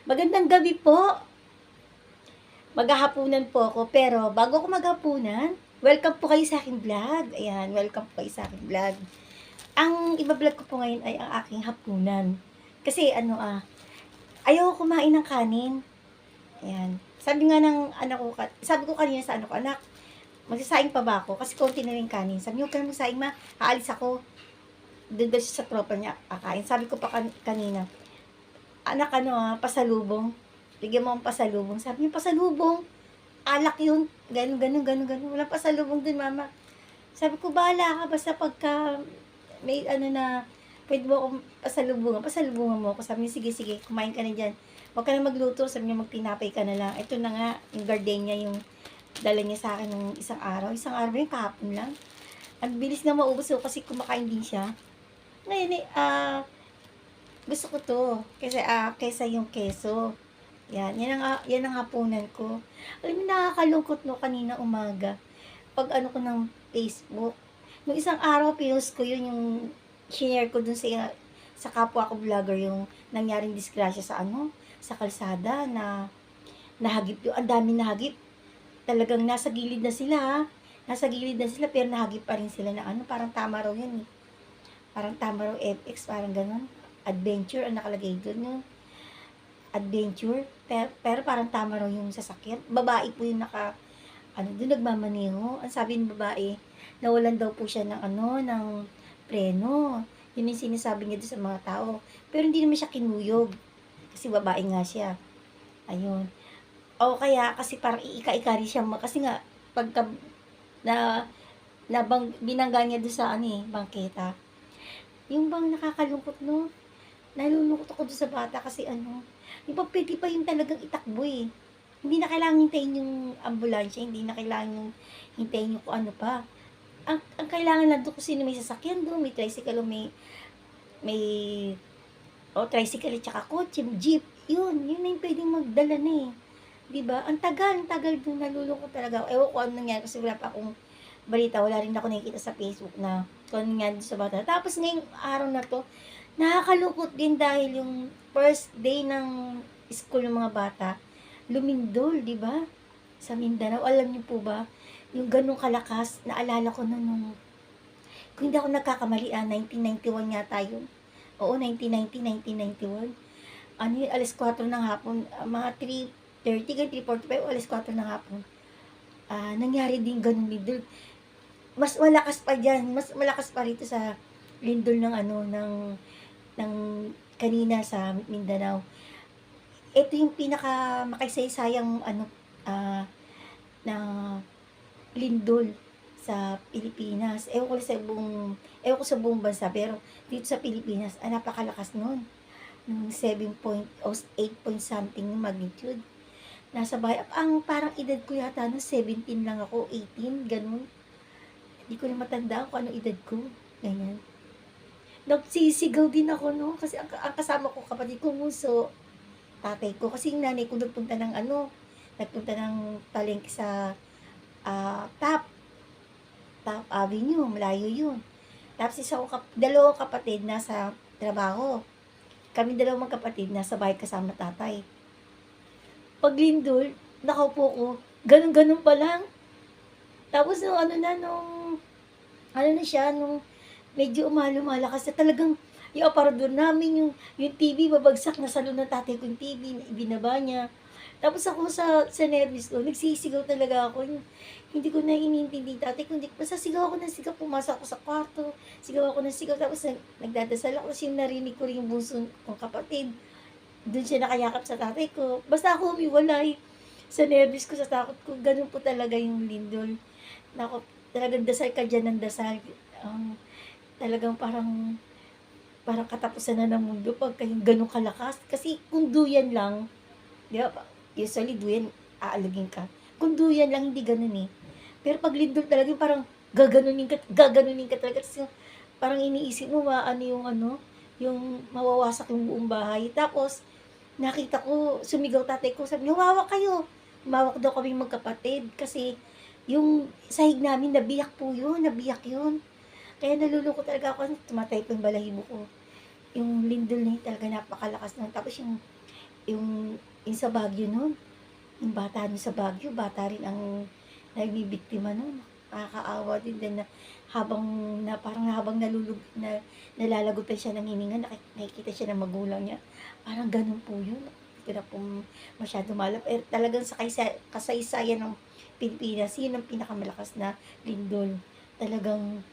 Magandang gabi po. Maghahapunan po ako, pero bago ako maghapunan, welcome po kayo sa aking vlog. Ayan, welcome po kayo sa aking vlog. Ang iba-vlog ko po ngayon ay ang aking hapunan. Kasi ayaw kumain ng kanin. Ayan. Sabi nga ng anak ko, sabi ko kanina sa anak ko, anak, magsasaing pa ba ako? Kasi konti na rin kanin. Sabi niya, huwag ka na magsaing, ma. Aalis ako. Doon daw siya sa tropa niya kakain. Sabi ko pa kanina, anak, pasalubong. Bigyan mo ang pasalubong. Sabi niya, pasalubong. Alak yun. Ganun. Walang pasalubong din, mama. Sabi ko, bahala ka. Basta pagka may pwede mo akong pasalubungan mo ako. Sabi niya, sige, kumain ka na dyan. Huwag ka na magluto. Sabi niya, magtinapay ka na lang. Ito na nga, yung gardenia, yung dala niya sa akin ng isang araw. Isang araw yung kahapon lang. Ang bilis na maubos ko kasi kumakain din siya. Ngayon gusto ko to. Kesa yung keso. Yan ang hapunan ko. Alam mo, nakakalungkot no, kanina umaga. Pag ko ng Facebook. Nung isang araw, pinost ko yun, yung share ko dun sa kapwa ko vlogger, yung nangyaring disgrasya sa kalsada, na nahagip yun. Ang dami nahagip. Talagang nasa gilid na sila, ha. Nasa gilid na sila, pero nahagip pa rin sila na parang tama raw yun, eh. Parang tama raw FX, parang ganun. Adventure, ang nakalagay dun, yun. Adventure, pero parang tama raw yung sasakyan. Babae po yung doon nagmamaneho. Ang sabi ng babae, nawalan daw po siya ng preno. Yun yung sinasabi niya doon sa mga tao. Pero hindi naman siya kinuyog. Kasi babae nga siya. Ayun. O kaya, kasi parang iika-ikari siya. Kasi nga, pagka binangga niya doon sa bangketa. Yung bang nakakalungkot, no? Nalulungkot ako doon sa bata kasi yung pwede pa yung talagang itakbo, eh. Hindi na kailangan hintayin yung ambulansya, hindi na kailangan yung hintayin yung kung ano pa. Ang kailangan lang doon kung sino may sasakyan doon, may tricycle o tricycle at saka kotse, jeep. Yun na yung pwedeng magdala na, eh. Diba? Ang tagal doon, nalulungkot talaga. Ewan ko ano nangyari kasi wala pa akong balita, wala rin ako nakikita sa Facebook na kung ano nangyari sa bata. Tapos ngayong araw na to, nakakalungkot din dahil yung first day ng school ng mga bata, lumindol, di ba? Sa Mindanao. Alam niyo po ba, yung ganung kalakas, naalala ko nung, kung hindi ako nagkakamali, 1991 yata yun. Oo, 1991. Alas 4 ng hapon, mga 3:30, 3:45, alas 4 ng hapon. Nangyari din ganung lindol. Mas malakas pa dyan, mas malakas pa rito sa lindol ng kanina sa Mindanao. Ito yung pinaka makasaysayang na lindol sa Pilipinas. Ewan ko sa buong bansa, pero dito sa Pilipinas, napakalakas nun. Ng 7 point o 8 point something yung magnitude. Nasa bahay, parang edad ko yata 17 lang ako, 18, ganun. Hindi ko na matandaan kung ano edad ko. Ganyan. Nagsisigaw din ako, no? Kasi ang kasama ko, kapatid ko, muso, tatay ko. Kasi yung nanay ko nagpunta ng palengke sa Top Avenue, malayo yun. Tapos dalawang kapatid nasa trabaho. Kami dalawang magkapatid nasa bahay kasama tatay. Paglindol, nakaupo ko, ganun pa lang. Tapos nung medyo lumalakas na talagang yung aparador namin, yung TV, babagsak na sa ng tatay ko yung TV, ibinaba niya. Tapos ako sa nervous ko, nagsisigaw talaga ako. Hindi ko na inintindi tatay ko, basta sigaw ako ng sigaw, pumasok ako sa kwarto, sigaw ako ng sigaw, tapos nagdadasal ako, kasi narinig ko rin yung bunso kong kapatid. Doon siya nakayakap sa tatay ko. Basta ako umiwalay sa nervous ko, sa takot ko. Ganun po talaga yung lindol. Talagang dasal ka dyan ng dasal. Talagang parang katapusan na ng mundo pag kayong ganun kalakas. Kasi kung duyan lang, di ba, usually duyan, aalagin ka. Kung duyan lang, hindi ganun, eh. Pero pag lindol talaga, parang gaganunin ka talaga. Kasi parang iniisip mo, yung mawawasak yung buong bahay. Tapos, nakita ko, sumigaw tatay ko, sabi niya, humawak kayo. Humawak daw kami magkapatid. Kasi, yung sahig namin, nabiyak yun. Kaya nalulungkot talaga ako, tumatay po yung balahibo ko. Yung lindol na yun talaga napakalakas nun. Tapos yung sa Baguio nun, yung bata nun sa Baguio, bata rin ang nabibiktima nun. Nakakaawa din na habang nalalagutan siya ng hininga, nakikita siya ng magulang niya. Parang ganun po yun. Hindi ko na po masyado malap. Talagang sa kasaysayan ng Pilipinas, yun ang pinakamalakas na lindol. Talagang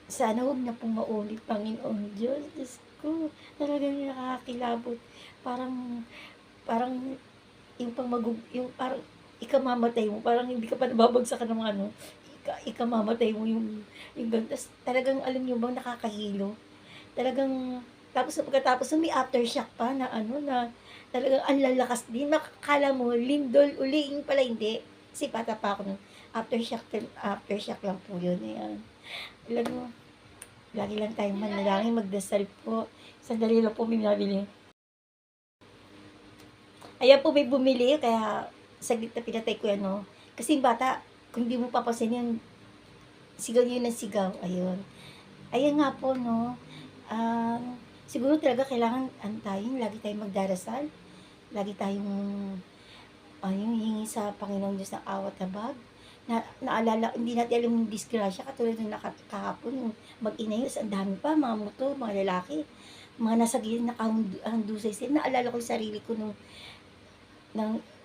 sana huwag na pong maulit, Panginoon Diyos. Diyos ko, talagang nakakakilabot. Parang, parang, yung parang, ikamamatay mo, parang hindi ka pa nababagsakan ng mga ikamamatay mo yung ganun. Tas, talagang, alam niyo bang nakakahilo? Talagang, tapos pagkatapos may aftershock pa na na talagang ang lalakas din. Makakala mo, lindol uli, yung pala hindi. Kasi bata pa ako nun. Aftershock lang po yun. Ayan. Alam mo, lagi lang tayong manalangin, magdasal po. Sandali lang po may nabili. Ayan po may bumili, kaya saglit na pinatay ko yan, no. Kasi yung bata, kung hindi mo papasin yun, sigaw yun ng sigaw. Ayun. Ayan nga po, no. Siguro talaga kailangan, lagi tayong magdarasal. Lagi tayong, yung hingi sa Panginoong Diyos ng awat habag. Naalala, hindi natin alam yung disgrasya, katulad ng kahapon, yung mag-ina yun, ang dami pa, mga motor, mga lalaki, mga nasa gilid, nakahandusay sila. Naalala ko yung sarili ko nung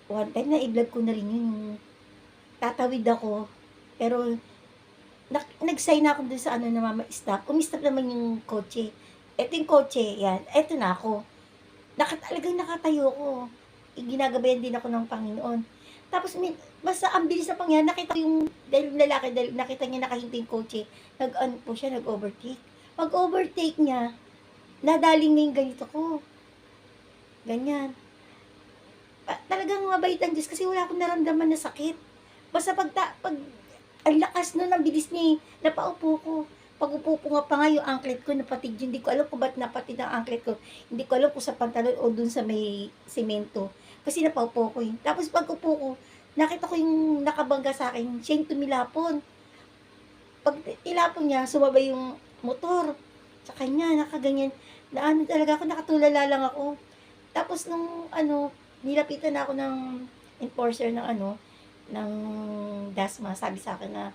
one time, na i-vlog ko na rin yun, yung tatawid ako, pero nag-sign ako dun sa na mama-stop. Umistop naman yung kotse. Eto yung kotse, yan. Eto na ako. Talagang nakatayo ko. Ginagabayan din ako ng Panginoon. Tapos, basta ang bilis na pangyayari, nakita ko yung, dahil lalaki, dahil nakita niya nakahinto yung kotse, nag-overtake. Pag-overtake niya, nadaling na yung ganito ko. Ganyan. Talagang mabait ang Diyos kasi wala akong naramdaman na sakit. Basta ang lakas nun, ang bilis niya, napaupo ko. Pag-upo ko nga pa nga yung anklet ko, napatid yun. Hindi ko alam kung ba't napatid ang anklet ko. Hindi ko alam kung sa pantalon o dun sa may semento. Kasi napaupo ko yun. Tapos pag-upo ko, nakita ko yung nakabangga sa akin, siya yung tumilapon. Pag tilapon niya, sumabay yung motor. Sa kanya, nakaganyan. Talaga ako, nakatulala lang ako. Tapos nung nilapitan na ako ng enforcer ng ng DASMA, sabi sa akin na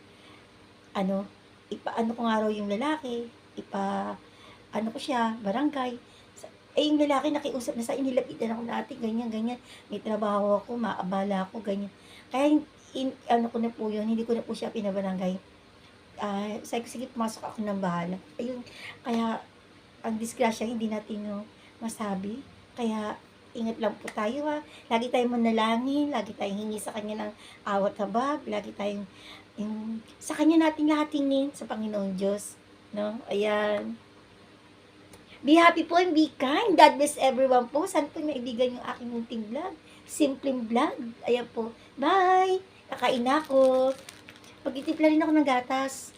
ipaano ko nga raw yung lalaki, ko siya, barangay. Yung lalaki nakiusap na sa inilapitan ako natin, ganyan, may trabaho ako, maabala ako, ganyan. Kaya ko na po yun, hindi ko na po siya pinabarangay. Sabi ko, sige, pumasok ako ng bahala. Ayun, kaya ang disgrasya hindi natin masabi. Kaya ingat lang po tayo, ha. Lagi tayong manalangin, lagi tayong hingi sa Kanya ng awat habag, lagi tayong sa Kanya natin lahat hingin, sa Panginoon Diyos. No? Ayan. Be happy po and be kind. God bless everyone po. Saan po naibigan yung aking munting vlog? Simpleng vlog. Ayan po. Bye! Kakain na ako. Pag-itipla rin ako ng gatas.